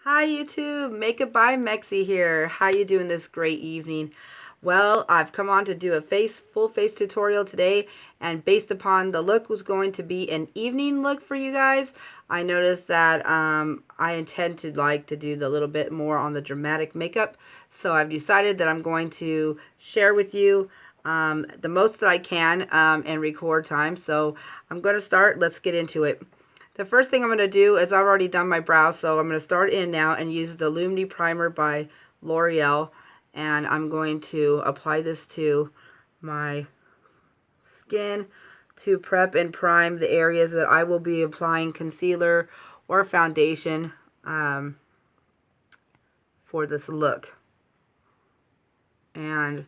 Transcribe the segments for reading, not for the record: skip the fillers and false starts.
Hi YouTube, Makeup by Mexi here. How you doing this great evening? Well, I've come on to do a full face tutorial today, and based upon the look was going to be an evening look for you guys. I noticed that I intend to do the little bit more on the dramatic makeup, so I've decided that I'm going to share with you the most that I can in record time. So I'm going to start. Let's get into it. The first thing I'm going to do is I've already done my brows, so I'm going to start in now and use the Lumini Primer by L'Oreal, and I'm going to apply this to my skin to prep and prime the areas that I will be applying concealer or foundation for this look. And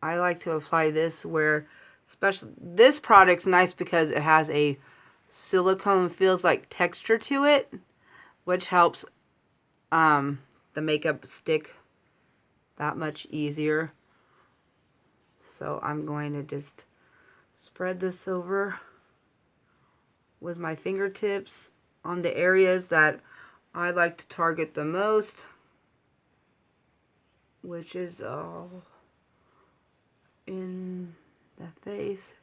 I like to apply this where, especially this product's nice because it has a silicone feels like texture to it, which helps the makeup stick that much easier. So I'm going to just spread this over with my fingertips on the areas that I like to target the most, which is all in the face,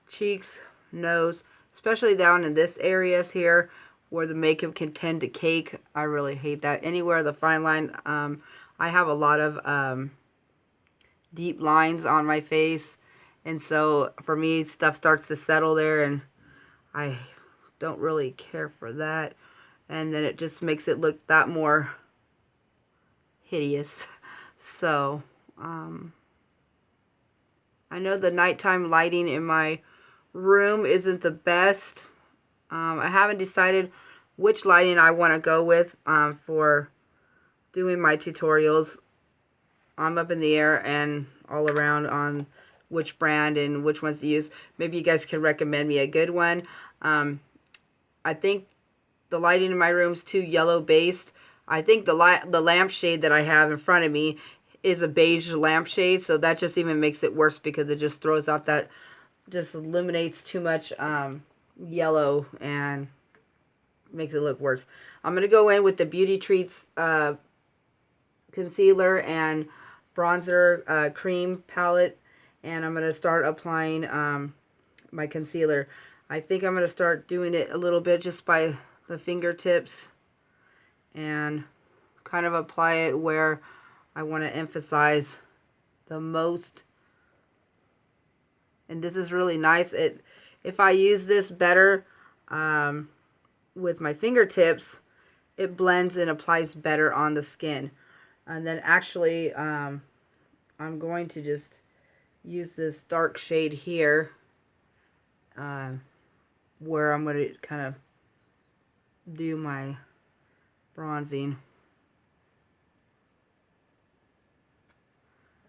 cheeks, nose, especially down in this areas here where the makeup can tend to cake. I really hate that. Anywhere the fine line, I have a lot of deep lines on my face, and so for me stuff starts to settle there, and I don't really care for that, and then it just makes it look that more hideous. So I know the nighttime lighting in my room isn't the best. I haven't decided which lighting I want to go with for doing my tutorials. I'm up in the air and all around on which brand and which ones to use. Maybe you guys can recommend me a good one. I think the lighting in my room is too yellow based. I think the lampshade that I have in front of me is a beige lampshade, so that just even makes it worse because it just throws out that, just illuminates too much yellow and makes it look worse. I'm going to go in with the Beauty Treats concealer and bronzer cream palette, and I'm going to start applying my concealer. I think I'm going to start doing it a little bit just by the fingertips and kind of apply it where I want to emphasize the most. And this is really nice. If I use this better with my fingertips, it blends and applies better on the skin. And then actually, I'm going to just use this dark shade here where I'm going to kind of do my bronzing.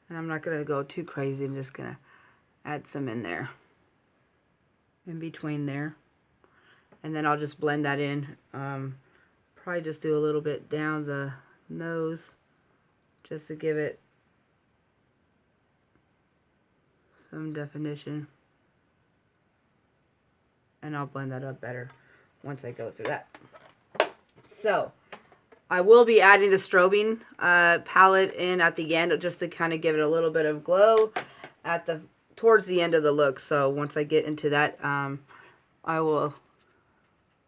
And I'm not going to go too crazy. I'm just going to add some in there, in between there. And then I'll just blend that in. Probably just do a little bit down the nose just to give it some definition. And I'll blend that up better once I go through that. So I will be adding the strobing palette in at the end just to kind of give it a little bit of glow at towards the end of the look. So once I get into that, I will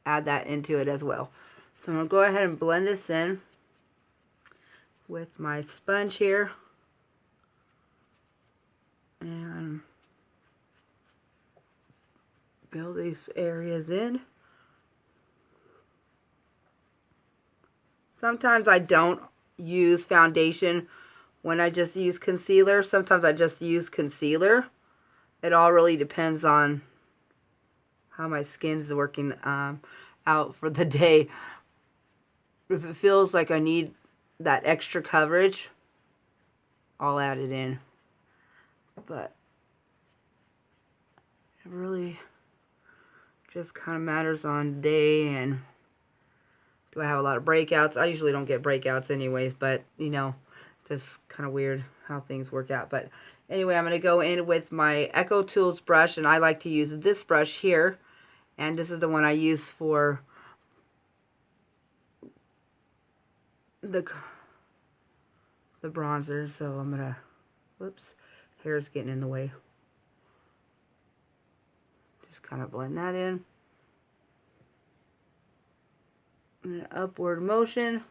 add that into it as well. So I'm going to go ahead and blend this in with my sponge here. And build these areas in. Sometimes I don't use foundation when I just use concealer. Sometimes I just use concealer. It all really depends on how my skin's working out for the day. If it feels like I need that extra coverage, I'll add it in. But it really just kind of matters on day, and do I have a lot of breakouts? I usually don't get breakouts anyways, but you know, just kind of weird how things work out. But anyway, I'm going to go in with my Echo Tools brush, and I like to use this brush here, and this is the one I use for the bronzer. So I'm gonna, whoops, hair's getting in the way. Just kind of blend that in an upward motion.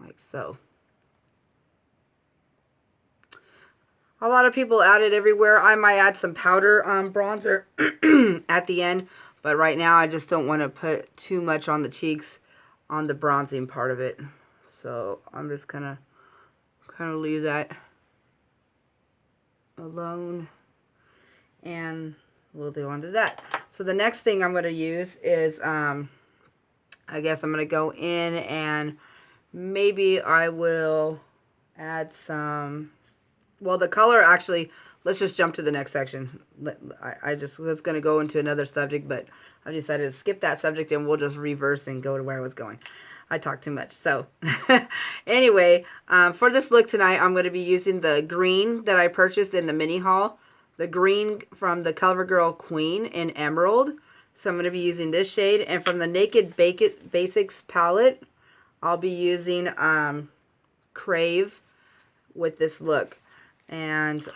Like so. A lot of people add it everywhere. I might add some powder bronzer at the end, but right now I just don't want to put too much on the cheeks on the bronzing part of it. So I'm just gonna kind of leave that alone, and we'll do on to that. So the next thing I'm going to use is, I guess I'm going to go in and maybe I will add some, well, the color actually, let's just jump to the next section. I just was going to go into another subject, but I decided to skip that subject and we'll just reverse and go to where I was going. I talk too much. So anyway, for this look tonight, I'm going to be using the green that I purchased in the mini haul. The green from the CoverGirl Queen in Emerald. So I'm going to be using this shade. And from the Naked Basics palette, I'll be using Crave with this look. And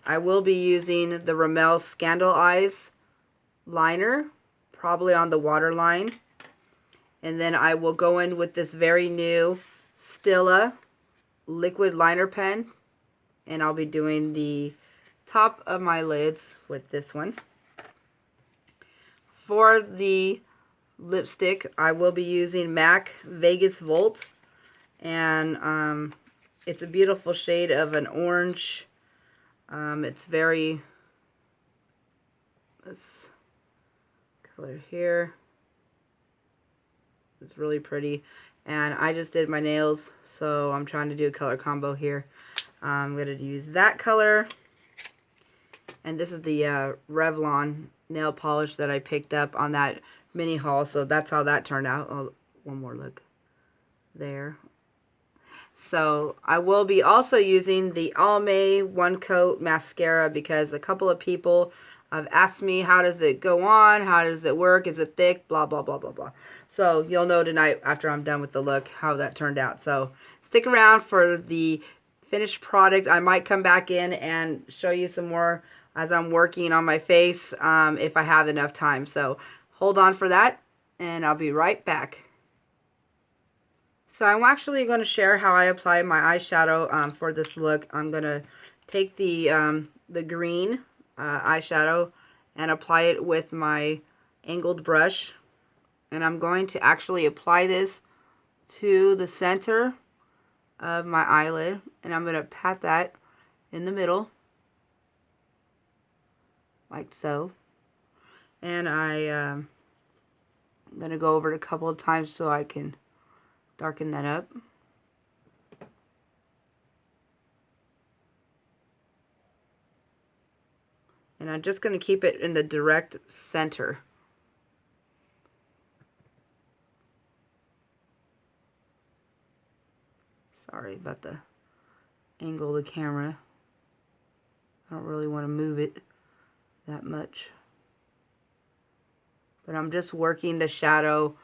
I will be using the Rimmel Scandal Eyes liner, probably on the waterline. And then I will go in with this very new Stila liquid liner pen. And I'll be doing the top of my lids with this one. For the lipstick, I will be using MAC Vegas Volt. And it's a beautiful shade of an orange. It's very, this color here. It's really pretty. And I just did my nails, so I'm trying to do a color combo here. I'm going to use that color. And this is the Revlon nail polish that I picked up on that mini haul. So that's how that turned out. Oh, one more look. There. So I will be also using the Almay One Coat Mascara because a couple of people have asked me, how does it go on? How does it work? Is it thick? Blah, blah, blah, blah, blah. So you'll know tonight after I'm done with the look how that turned out. So stick around for the finished product. I might come back in and show you some more as I'm working on my face if I have enough time. So hold on for that and I'll be right back. So I'm actually going to share how I apply my eyeshadow for this look. I'm going to take the green eyeshadow and apply it with my angled brush. And I'm going to actually apply this to the center of my eyelid. And I'm going to pat that in the middle. Like so. And I'm going to go over it a couple of times so I can darken that up. And I'm just going to keep it in the direct center. Sorry about the angle of the camera. I don't really want to move it that much. But I'm just working the shadow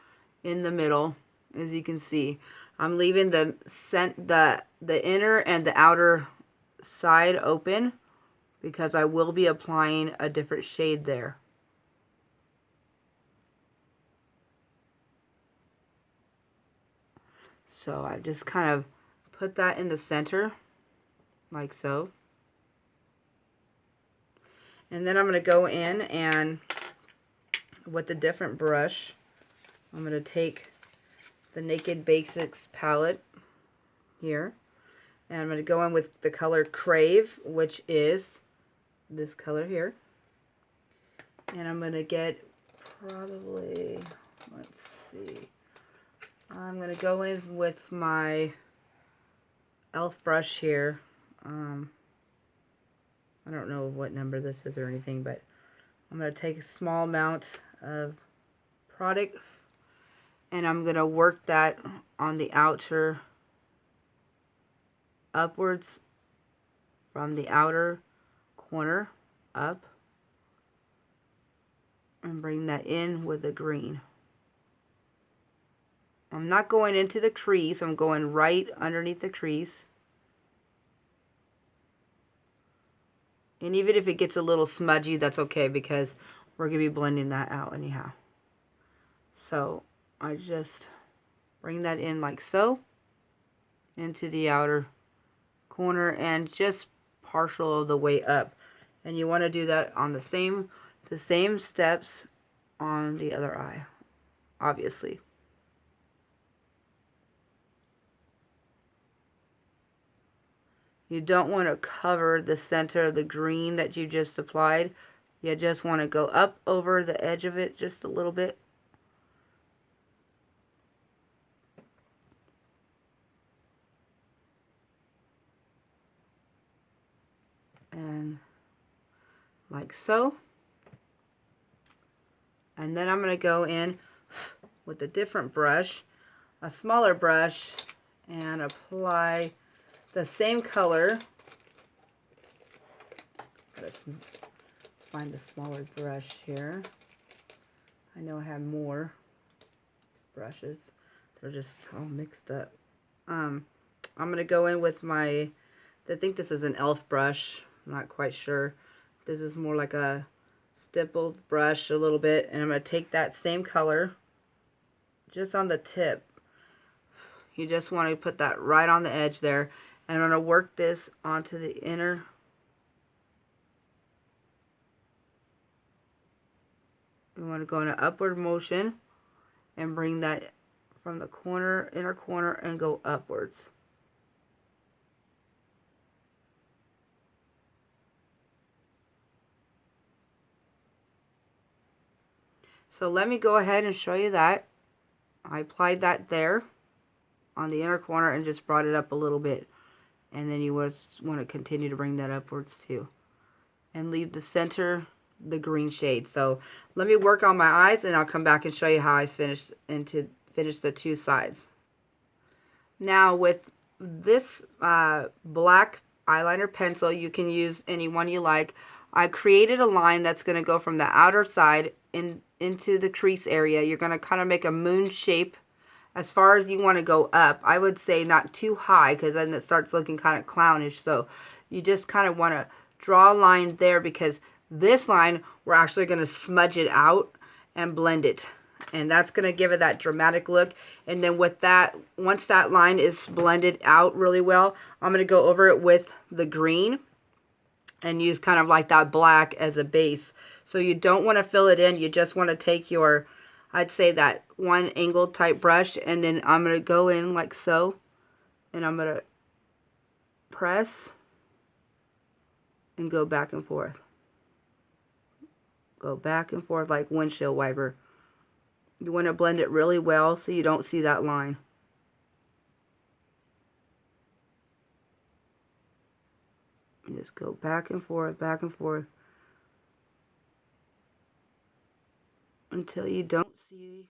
in the middle. As you can see, I'm leaving the inner and the outer side open because I will be applying a different shade there. So I just kind of put that in the center like so. And then I'm going to go in and with a different brush, I'm going to take the Naked Basics palette here. And I'm going to go in with the color Crave, which is this color here. And I'm going to get probably, let's see, I'm going to go in with my e.l.f. brush here. I don't know what number this is or anything, but I'm going to take a small amount of product and I'm going to work that on the outer, upwards from the outer corner up. And and bring that in with the green. I'm not going into the crease, I'm going right underneath the crease. And even if it gets a little smudgy, that's okay because we're going to be blending that out anyhow. So I just bring that in like so into the outer corner and just partial of the way up. And you want to do that on the same steps on the other eye, obviously. You don't want to cover the center of the green that you just applied. You just want to go up over the edge of it just a little bit. And like so. And then I'm going to go in with a different brush, a smaller brush, and apply the same color. Let's find a smaller brush here. I know I have more brushes. They're just all mixed up. I'm going to go in with my, I think this is an elf brush. I'm not quite sure. This is more like a stippled brush a little bit. And I'm going to take that same color just on the tip. You just want to put that right on the edge there. And I'm going to work this onto the inner. We want to go in an upward motion and bring that from the corner, inner corner, and go upwards. So let me go ahead and show you that. I applied that there on the inner corner and just brought it up a little bit. And then you want to continue to bring that upwards too. And leave the center the green shade. So let me work on my eyes and I'll come back and show you how I finish the two sides. Now with this black eyeliner pencil, you can use any one you like. I created a line that's going to go from the outer side into the crease area. You're going to kind of make a moon shape as far as you want to go up. I would say not too high because then it starts looking kind of clownish. So you just kind of want to draw a line there because this line, we're actually going to smudge it out and blend it. And that's going to give it that dramatic look. And then with that, once that line is blended out really well, I'm going to go over it with the green and use kind of like that black as a base. So you don't want to fill it in. You just want to take your, I'd say that one angled type brush, and then I'm going to go in like so. And I'm going to press and go back and forth. Go back and forth like windshield wiper. You want to blend it really well so you don't see that line. And just go back and forth until you don't see